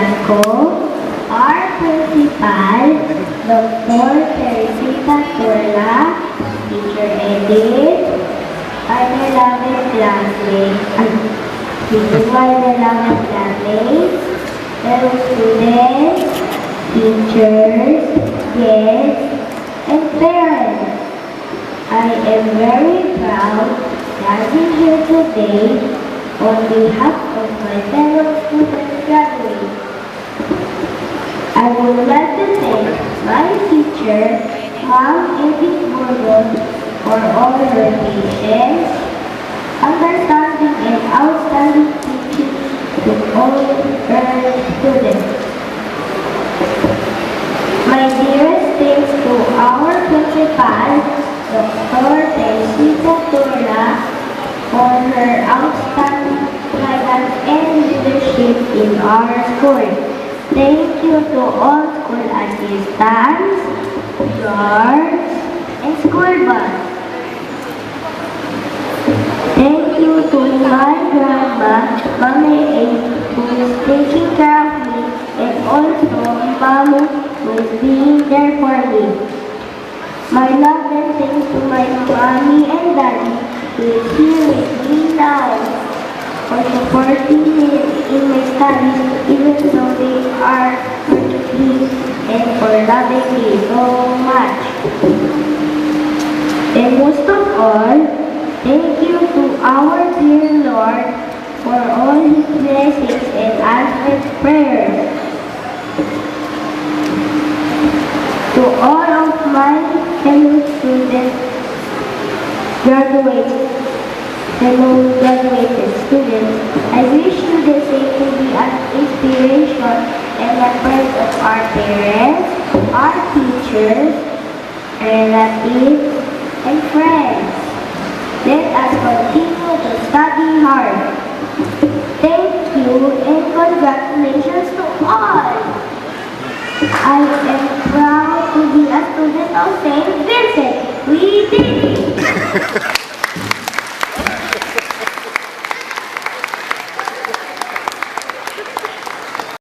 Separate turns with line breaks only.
Velasco, our principal, Dr. Teresita Torla, Teacher Edith, our beloved classmates, fellow students, teachers, guests, and parents. I am very proud standing here today on behalf of my fellow student graduates. I would like to thank my teacher, Ma'am Edith Gordon, for all her patience, understanding, and outstanding teaching to all her students. My dearest thanks to our principal, Dr. Teresita Torla, for her outstanding guidance and leadership in our school. Thank you to all school assistants, guards, and school bus. Thank you to my grandma, Mami A, who is taking care of me, and also Mamu, who is being there for me. My love and thanks to my mommy and daddy, who is here with me now, for supporting me in my studies, even though they are working, and for loving me so much. And most of all, thank you to our dear Lord for all His blessings and answered prayers. To all of my fellow students, fellow graduated students, I wish you the same to be an inspiration and a friend of our parents, our teachers, relatives, and friends. Let us continue to study hard. Thank you and congratulations to all. I am proud to be a student of St. Vincent. We did it!